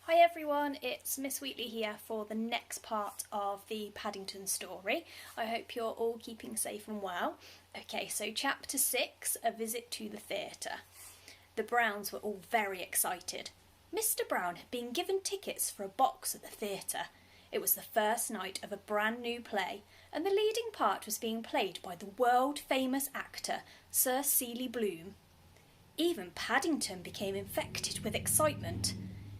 Hi everyone, it's Miss Wheatley here for the next part of the Paddington story. I hope you're all keeping safe and well. Okay, so chapter 6, A Visit to the Theatre. The Browns were all very excited. Mr. Brown had been given tickets for a box at the theatre. It was the first night of a brand new play, and the leading part was being played by the world-famous actor Sir Seeley Bloom. Even Paddington became infected with excitement.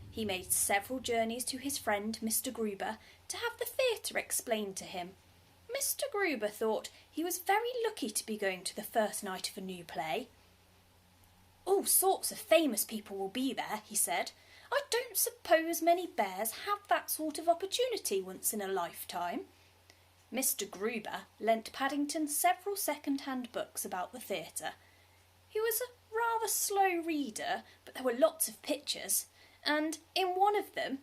He made several journeys to his friend Mr. Gruber to have the theatre explained to him. Mr. Gruber thought he was very lucky to be going to the first night of a new play. All sorts of famous people will be there, he said. I don't suppose many bears have that sort of opportunity once in a lifetime. Mr. Gruber lent Paddington several second-hand books about the theatre. He was a rather slow reader, but there were lots of pictures. And in one of them,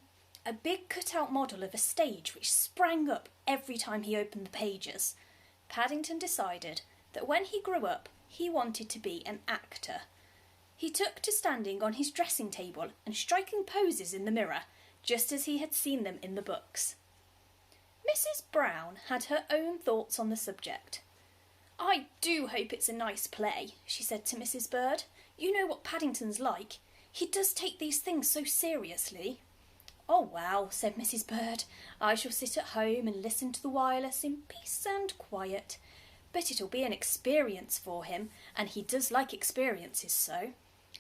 a big cut-out model of a stage which sprang up every time he opened the pages. Paddington decided that when he grew up, he wanted to be an actor. He took to standing on his dressing table and striking poses in the mirror, just as he had seen them in the books. Mrs. Brown had her own thoughts on the subject. "I do hope it's a nice play," she said to Mrs. Bird. "You know what Paddington's like. He does take these things so seriously." "Oh, well," said Mrs. Bird, "I shall sit at home and listen to the wireless in peace and quiet. But it'll be an experience for him, and he does like experiences so.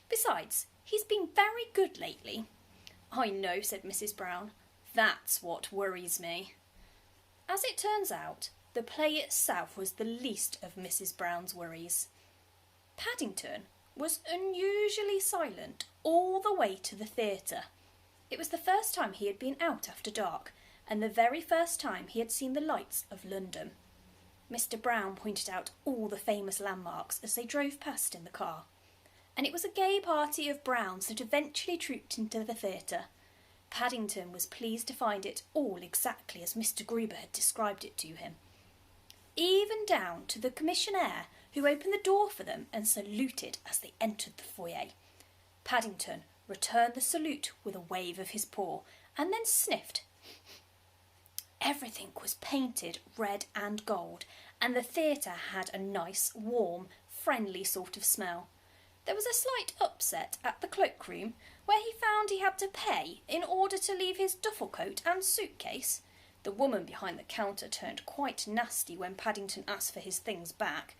Besides, he's been very good lately." "I know," said Mrs. Brown. "That's what worries me." As it turns out, the play itself was the least of Mrs. Brown's worries. Paddington was unusually silent all the way to the theatre. It was the first time he had been out after dark, and the very first time he had seen the lights of London. Mr. Brown pointed out all the famous landmarks as they drove past in the car, and it was a gay party of Browns that eventually trooped into the theatre. Paddington was pleased to find it all exactly as Mr. Gruber had described it to him, even down to the commissionaire who opened the door for them and saluted as they entered the foyer. Paddington returned the salute with a wave of his paw and then sniffed. Everything was painted red and gold, and the theatre had a nice, warm, friendly sort of smell. There was a slight upset at the cloakroom, where he found he had to pay in order to leave his duffel coat and suitcase. The woman behind the counter turned quite nasty when Paddington asked for his things back.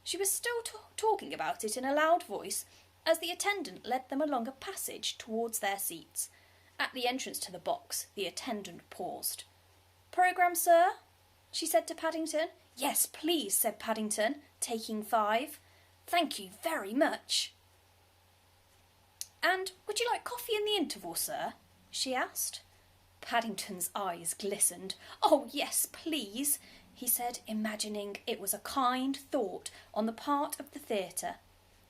She was still talking about it in a loud voice as the attendant led them along a passage towards their seats. At the entrance to the box, the attendant paused. "Programme, sir?" she said to Paddington. "Yes, please," said Paddington, taking 5. "Thank you very much." "And would you like coffee in the interval, sir?" she asked. Paddington's eyes glistened. "Oh, yes, please," he said, imagining it was a kind thought on the part of the theatre.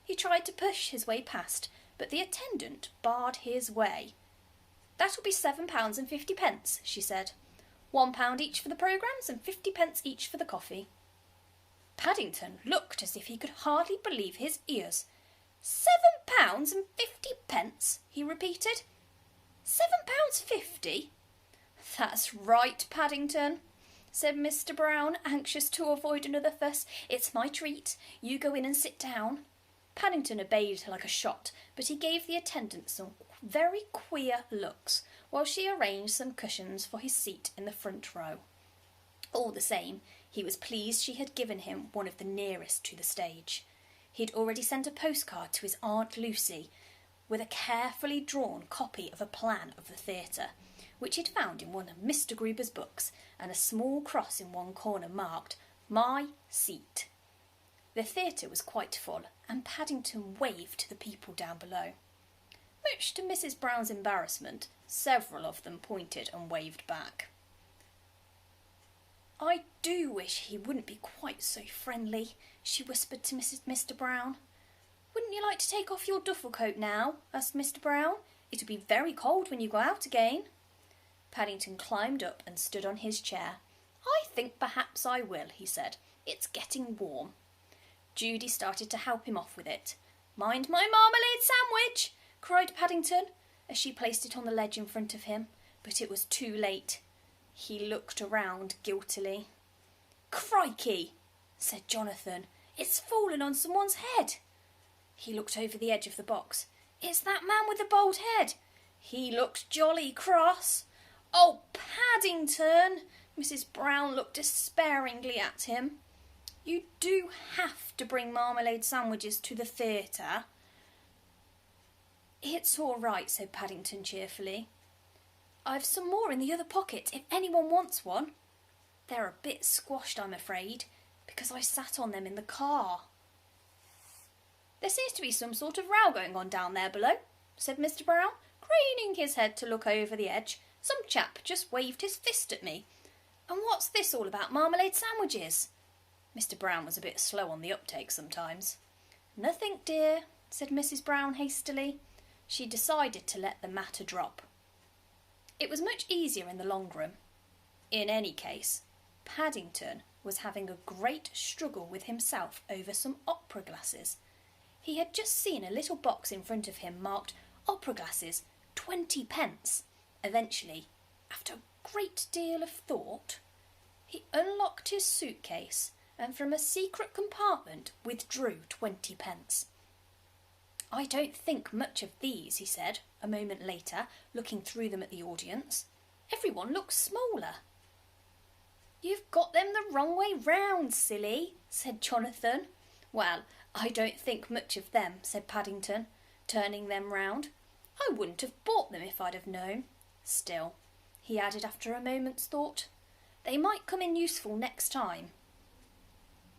He tried to push his way past, but the attendant barred his way. "That'll be £7.50, she said. £1 each for the programmes and 50p each for the coffee." Paddington looked as if he could hardly believe his ears. £7.50, he repeated. £7.50? "That's right, Paddington," said Mr. Brown, anxious to avoid another fuss. "It's my treat. You go in and sit down." Paddington obeyed like a shot, but he gave the attendant some very queer looks while she arranged some cushions for his seat in the front row. All the same, he was pleased she had given him one of the nearest to the stage. He had already sent a postcard to his Aunt Lucy with a carefully drawn copy of a plan of the theatre, which he'd found in one of Mr. Gruber's books, and a small cross in one corner marked, "My Seat." The theatre was quite full, and Paddington waved to the people down below. Much to Mrs. Brown's embarrassment, several of them pointed and waved back. "I do wish he wouldn't be quite so friendly," she whispered to Mr. Brown. "Wouldn't you like to take off your duffel coat now?" asked Mr. Brown. "It'll be very cold when you go out again." Paddington climbed up and stood on his chair. "I think perhaps I will," he said. "It's getting warm." Judy started to help him off with it. "Mind my marmalade sandwich!" cried Paddington, as she placed it on the ledge in front of him, but it was too late. He looked around guiltily. "Crikey!" said Jonathan. "It's fallen on someone's head." He looked over the edge of the box. "It's that man with the bald head. He looks jolly cross." "Oh, Paddington!" Mrs. Brown looked despairingly at him. "You do have to bring marmalade sandwiches to the theatre." "It's all right," said Paddington cheerfully. "I've some more in the other pocket if anyone wants one. They're a bit squashed, I'm afraid, because I sat on them in the car." "There seems to be some sort of row going on down there below," said Mr. Brown, craning his head to look over the edge. "Some chap just waved his fist at me. And what's this all about marmalade sandwiches?" Mr. Brown was a bit slow on the uptake sometimes. "Nothing, dear," said Mrs. Brown hastily. She decided to let the matter drop. It was much easier in the long room. In any case, Paddington was having a great struggle with himself over some opera glasses. He had just seen a little box in front of him marked "Opera glasses, 20 pence." Eventually, after a great deal of thought, he unlocked his suitcase and from a secret compartment withdrew 20 pence. "I don't think much of these," he said, a moment later, looking through them at the audience. "Everyone looks smaller." "You've got them the wrong way round, silly," said Jonathan. "Well, I don't think much of them," said Paddington, turning them round. "I wouldn't have bought them if I'd have known. Still," he added after a moment's thought, "they might come in useful next time."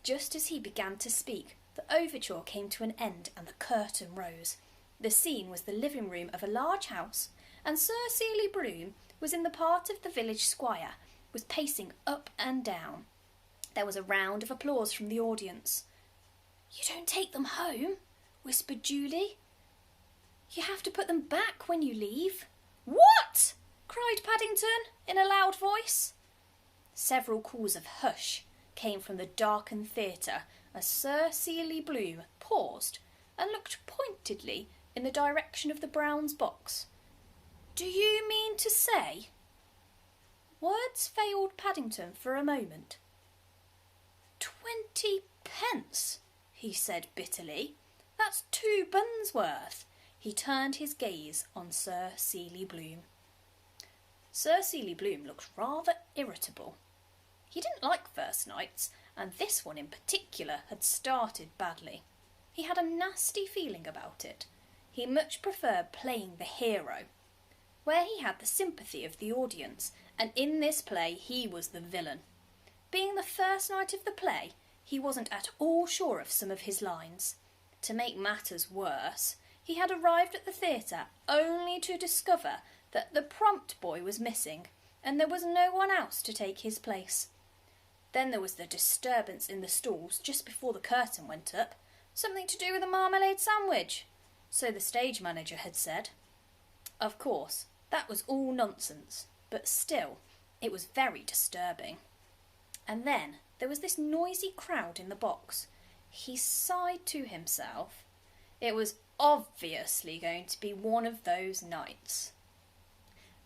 Just as he began to speak, the overture came to an end and the curtain rose. The scene was the living room of a large house, and Sir Seeley Bloom was in the part of the village squire, was pacing up and down. There was a round of applause from the audience. "You don't take them home?" whispered Julie. "You have to put them back when you leave." "What?" cried Paddington in a loud voice. Several calls of "hush" came from the darkened theatre as Sir Seeley Bloom paused and looked pointedly in the direction of the Browns' box. "Do you mean to say—" Words failed Paddington for a moment. 20 pence, he said bitterly. "That's 2 buns worth." He turned his gaze on Sir Seeley Bloom. Sir Seeley Bloom looked rather irritable. He didn't like first nights, and this one in particular had started badly. He had a nasty feeling about it. He much preferred playing the hero, where he had the sympathy of the audience, and in this play he was the villain. Being the first night of the play, he wasn't at all sure of some of his lines. To make matters worse, he had arrived at the theatre only to discover that the prompt boy was missing, and there was no one else to take his place. Then there was the disturbance in the stalls just before the curtain went up, something to do with a marmalade sandwich, so the stage manager had said. Of course, that was all nonsense, but still, it was very disturbing. And then there was this noisy crowd in the box. He sighed to himself. It was obviously going to be one of those nights.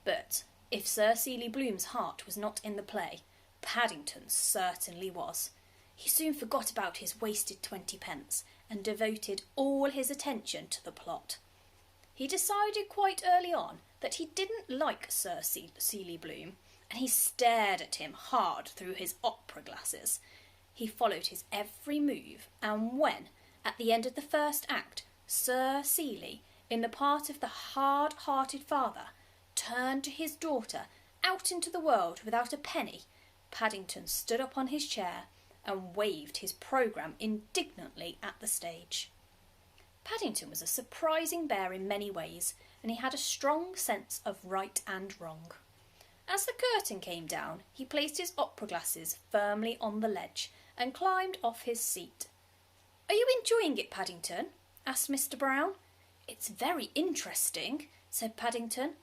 But if Sir Seeley Bloom's heart was not in the play, Paddington certainly was. He soon forgot about his wasted 20 pence and devoted all his attention to the plot. He decided quite early on that he didn't like Sir Seeley Bloom, and he stared at him hard through his opera glasses. He followed his every move, and when, at the end of the first act, Sir Seeley, in the part of the hard-hearted father, turned to his daughter out into the world without a penny, Paddington stood up on his chair and waved his programme indignantly at the stage. Paddington was a surprising bear in many ways, and he had a strong sense of right and wrong. As the curtain came down, he placed his opera glasses firmly on the ledge and climbed off his seat. "Are you enjoying it, Paddington?" asked Mr. Brown. "It's very interesting," said Paddington.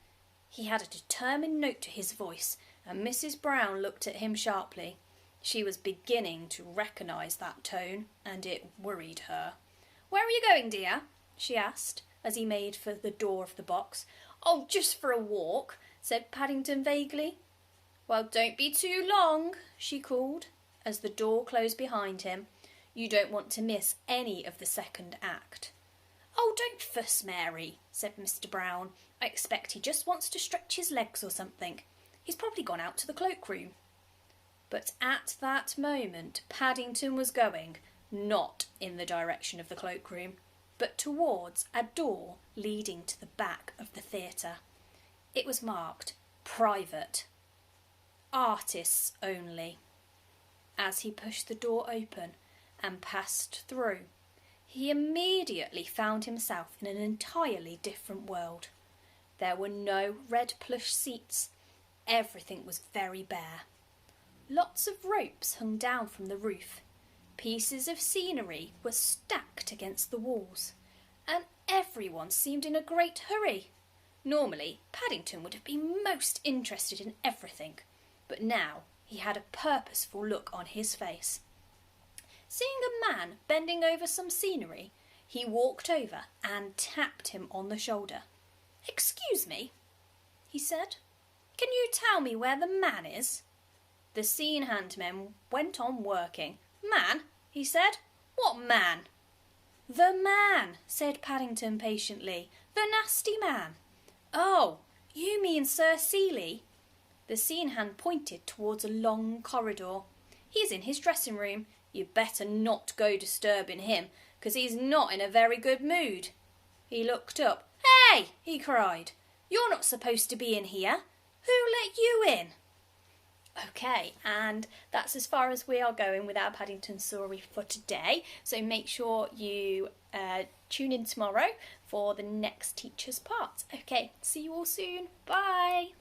He had a determined note to his voice, and Mrs. Brown looked at him sharply. She was beginning to recognise that tone, and it worried her. "Where are you going, dear?" she asked, as he made for the door of the box. "Oh, just for a walk," said Paddington vaguely. "Well, don't be too long," she called, as the door closed behind him. "You don't want to miss any of the second act." "Oh, don't fuss, Mary," said Mr. Brown. "I expect he just wants to stretch his legs or something. He's probably gone out to the cloakroom." But at that moment Paddington was going, not in the direction of the cloakroom, but towards a door leading to the back of the theatre. It was marked "Private. Artists only." As he pushed the door open and passed through, he immediately found himself in an entirely different world. There were no red plush seats. Everything was very bare. Lots of ropes hung down from the roof. Pieces of scenery were stacked against the walls, and everyone seemed in a great hurry. Normally, Paddington would have been most interested in everything, but now he had a purposeful look on his face. Seeing a man bending over some scenery, he walked over and tapped him on the shoulder. "Excuse me," he said. "Can you tell me where the man is?" The scene handman went on working. "Man?" he said. "What man?" "The man," said Paddington patiently. "The nasty man." "Oh, you mean Sir Seeley?" The scene hand pointed towards a long corridor. "He's in his dressing room. You'd better not go disturbing him, 'cause he's not in a very good mood." He looked up. "Hey!" he cried. "You're not supposed to be in here. Who let you in?" Okay, and that's as far as we are going with our Paddington story for today. So make sure you tune in tomorrow for the next teacher's part. Okay, see you all soon. Bye.